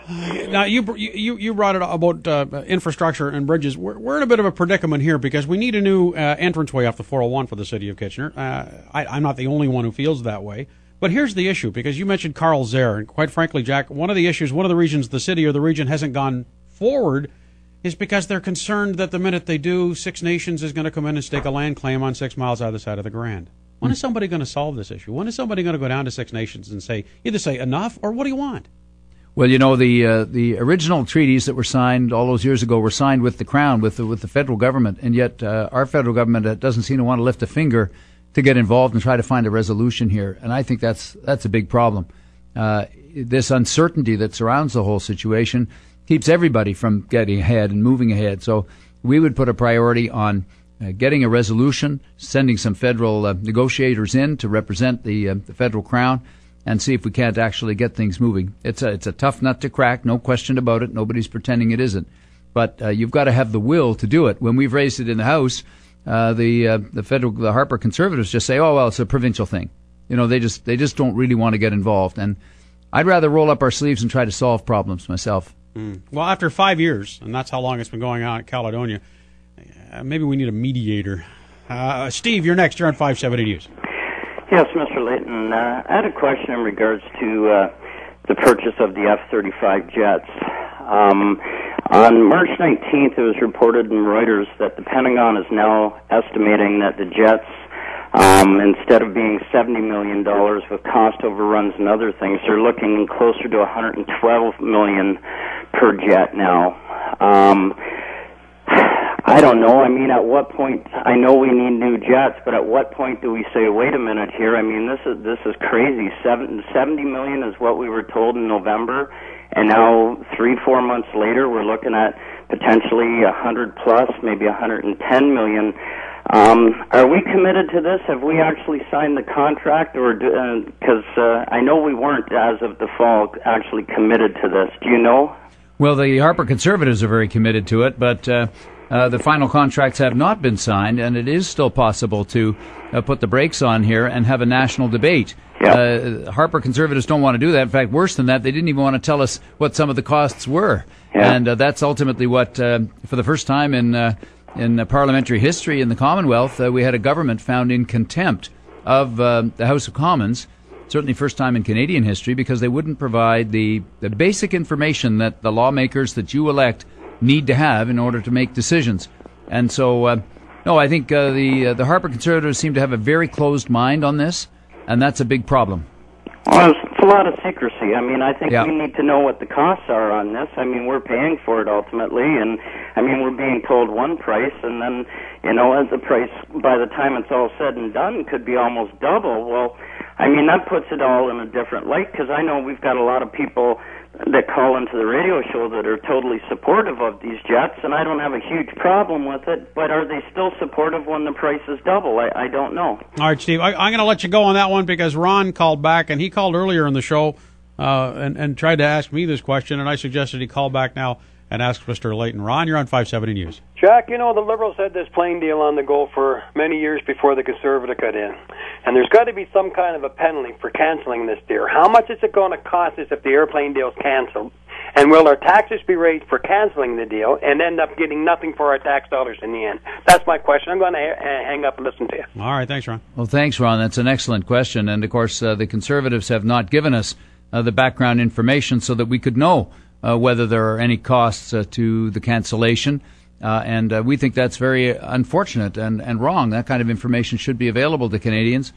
Now, you brought it about infrastructure and bridges. We're in a bit of a predicament here because we need a new entranceway off the 401 for the city of Kitchener. I'm not the only one who feels that way. But here's the issue, because you mentioned Carl Zare, and quite frankly, Jack, one of the reasons the city or the region hasn't gone forward is because they're concerned that the minute they do, Six Nations is going to come in and stake a land claim on 6 miles either side of the Grand. When is somebody going to solve this issue? When is somebody going to go down to Six Nations and either say enough or what do you want? Well, you know, the original treaties that were signed all those years ago were signed with the Crown, with the federal government, and yet our federal government doesn't seem to want to lift a finger to get involved and try to find a resolution here. And I think that's a big problem. This uncertainty that surrounds the whole situation keeps everybody from getting ahead and moving ahead. So we would put a priority on getting a resolution, sending some federal negotiators in to represent the federal Crown, and see if we can't actually get things moving. It's a tough nut to crack, no question about it. Nobody's pretending it isn't. But you've got to have the will to do it. When we've raised it in the House, the Harper Conservatives just say, oh, well, it's a provincial thing. You know, they just don't really want to get involved. And I'd rather roll up our sleeves and try to solve problems myself. Well, after 5 years, and that's how long it's been going on at Caledonia, maybe we need a mediator. Steve, you're next. You're on 570 News. Yes, Mr. Layton. I had a question in regards to the purchase of the F-35 jets. On March 19th, it was reported in Reuters that the Pentagon is now estimating that the jets, instead of being $70 million with cost overruns and other things, they're looking closer to $112 million per jet now. I don't know. I mean, at what point? I know we need new jets, but at what point do we say, "Wait a minute here"? I mean, this is crazy. $70 million is what we were told in November, and now 3-4 months later, we're looking at potentially 100 plus, maybe 110 million. Are we committed to this? Have we actually signed the contract, or because I know we weren't as of the fall actually committed to this? Do you know? Well, the Harper Conservatives are very committed to it, but the final contracts have not been signed, and it is still possible to put the brakes on here and have a national debate. Yep. Harper Conservatives don't want to do that. In fact, worse than that, they didn't even want to tell us what some of the costs were. Yep. And that's ultimately what, for the first time in parliamentary history in the Commonwealth, we had a government found in contempt of the House of Commons. Certainly first time in Canadian history, because they wouldn't provide the basic information that the lawmakers that you elect need to have in order to make decisions. And so, no, I think the Harper Conservatives seem to have a very closed mind on this, and that's a big problem. Well, it's a lot of secrecy. I mean, I think we need to know what the costs are on this. I mean, we're paying for it ultimately, and I mean, we're being told one price, and then, you know, as the price, by the time it's all said and done, could be almost double. Well, I mean, that puts it all in a different light, because I know we've got a lot of people that call into the radio show that are totally supportive of these jets, and I don't have a huge problem with it, but are they still supportive when the price is double? I don't know. All right, Steve, I'm going to let you go on that one because Ron called back, and he called earlier in the show and tried to ask me this question, and I suggested he call back now and ask Mr. Layton. Ron, you're on 570 News. Jack, you know, the Liberals had this plane deal on the go for many years before the Conservative got in. And there's got to be some kind of a penalty for cancelling this deal. How much is it going to cost us if the airplane deal is canceled? And will our taxes be raised for canceling the deal and end up getting nothing for our tax dollars in the end? That's my question. I'm going to hang up and listen to you. All right. Thanks, Ron. Well, thanks, Ron. That's an excellent question. And, of course, the Conservatives have not given us the background information so that we could know whether there are any costs to the cancellation. And we think that's very unfortunate and wrong. That kind of information should be available to Canadians.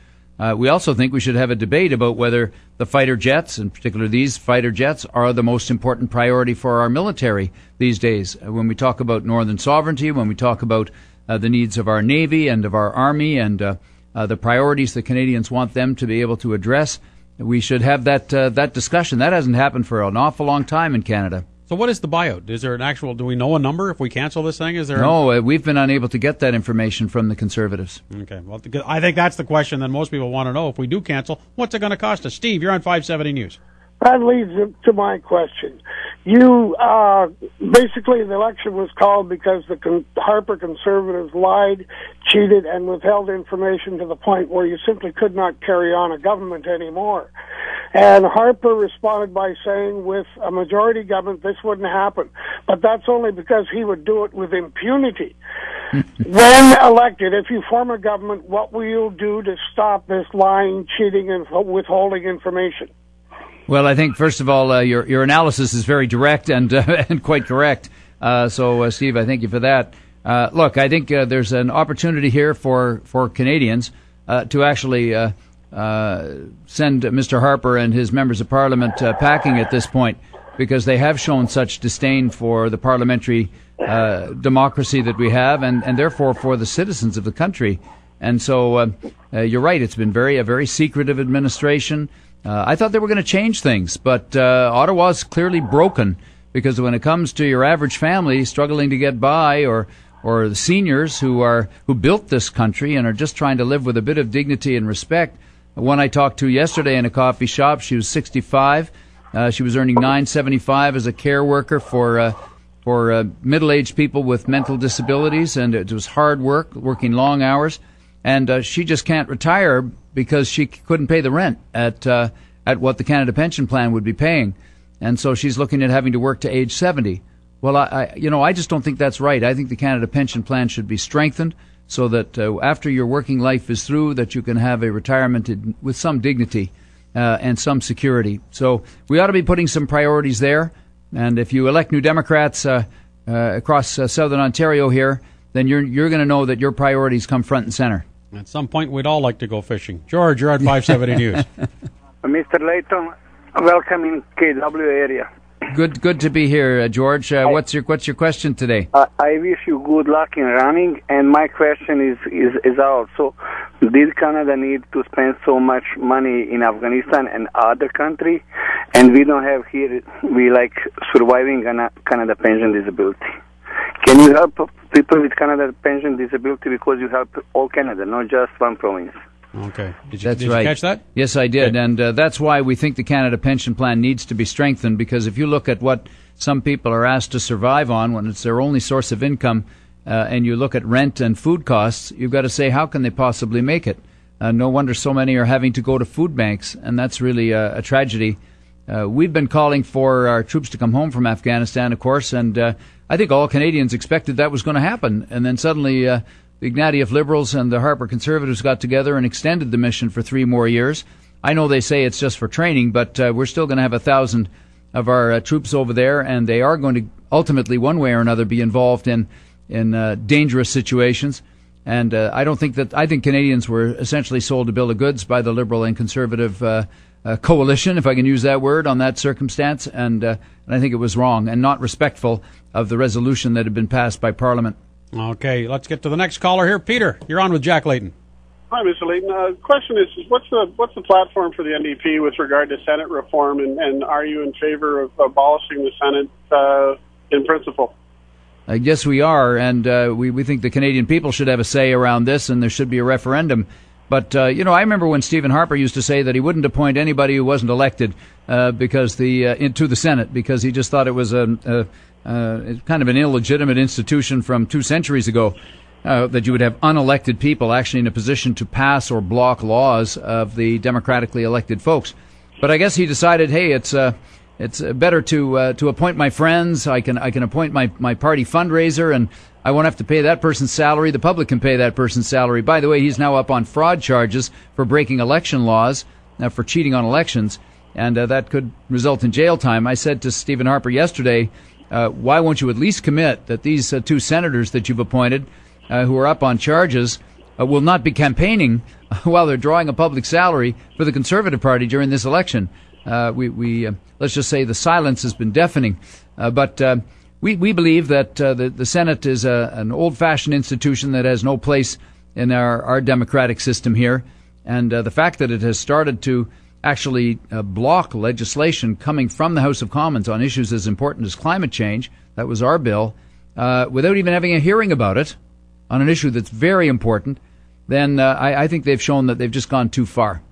We also think we should have a debate about whether the fighter jets, in particular these fighter jets, are the most important priority for our military these days. When we talk about northern sovereignty, when we talk about the needs of our Navy and of our Army and the priorities that Canadians want them to be able to address, we should have that discussion. That hasn't happened for an awful long time in Canada. So what is the buyout? Is there an actual, do we know a number if we cancel this thing? Is there? No, we've been unable to get that information from the Conservatives. Okay, well, I think that's the question that most people want to know. If we do cancel, what's it going to cost us? Steve, you're on 570 News. That leads to my question. Basically the election was called because the Harper Conservatives lied, cheated, and withheld information to the point where you simply could not carry on a government anymore. And Harper responded by saying with a majority government this wouldn't happen. But that's only because he would do it with impunity. When elected, if you form a government, what will you do to stop this lying, cheating, and withholding information? Well, I think, first of all, your analysis is very direct and and quite correct. So, Steve, I thank you for that. Look, I think there's an opportunity here for Canadians to actually send Mr. Harper and his members of Parliament packing at this point, because they have shown such disdain for the parliamentary democracy that we have, and therefore for the citizens of the country. And so you're right, it's been a very secretive administration. I thought they were going to change things, but Ottawa's clearly broken, because when it comes to your average family struggling to get by, or the seniors who built this country and are just trying to live with a bit of dignity and respect. One I talked to yesterday in a coffee shop, she was 65. She was earning $9.75 as a care worker for middle-aged people with mental disabilities, and it was hard work, working long hours. And she just can't retire because she couldn't pay the rent at what the Canada Pension Plan would be paying. And so she's looking at having to work to age 70. Well, I just don't think that's right. I think the Canada Pension Plan should be strengthened so that after your working life is through, that you can have a retirement with some dignity and some security. So we ought to be putting some priorities there. And if you elect New Democrats across southern Ontario here, then you're going to know that your priorities come front and center. At some point, we'd all like to go fishing. George, you're at 570 News. Mr. Layton, welcome in KW area. Good to be here, George. What's your question today? I wish you good luck in running, and my question is also, did Canada need to spend so much money in Afghanistan and other country, and we don't have here, we like surviving on Canada pension disability? Can you help people with Canada pension disability, because you help all Canada, not just one province? Okay. Did you catch that? Yes, I did. Okay. And that's why we think the Canada Pension Plan needs to be strengthened, because if you look at what some people are asked to survive on when it's their only source of income, and you look at rent and food costs, you've got to say, how can they possibly make it? No wonder so many are having to go to food banks, and that's really a tragedy. We've been calling for our troops to come home from Afghanistan, of course, and I think all Canadians expected that was going to happen. And then suddenly the Ignatieff Liberals and the Harper Conservatives got together and extended the mission for 3 more years. I know they say it's just for training, but we're still going to have 1,000 of our troops over there, and they are going to ultimately, one way or another, be involved in dangerous situations. And I think Canadians were essentially sold a bill of goods by the Liberal and Conservative coalition, if I can use that word, on that circumstance, and I think it was wrong and not respectful of the resolution that had been passed by Parliament. Okay, let's get to the next caller here. Peter, you're on with Jack Layton. Hi, Mr. Layton. Question is, what's the platform for the NDP with regard to Senate reform, and are you in favor of abolishing the Senate in principle? Yes, we are, and we think the Canadian people should have a say around this, and there should be a referendum. But, I remember when Stephen Harper used to say that he wouldn't appoint anybody who wasn't elected because into the Senate, because he just thought it was kind of an illegitimate institution from 2 centuries ago, that you would have unelected people actually in a position to pass or block laws of the democratically elected folks. But I guess he decided, hey, it's better to appoint my friends. I can appoint my party fundraiser, and I won't have to pay that person's salary. The public can pay that person's salary. By the way, he's now up on fraud charges for breaking election laws, for cheating on elections, and that could result in jail time. I said to Stephen Harper yesterday, why won't you at least commit that these 2 senators that you've appointed, who are up on charges, will not be campaigning while they're drawing a public salary for the Conservative Party during this election? Let's just say the silence has been deafening. But we believe that the Senate is an old-fashioned institution that has no place in our democratic system here. And the fact that it has started to actually block legislation coming from the House of Commons on issues as important as climate change, that was our bill, without even having a hearing about it on an issue that's very important, then I think they've shown that they've just gone too far.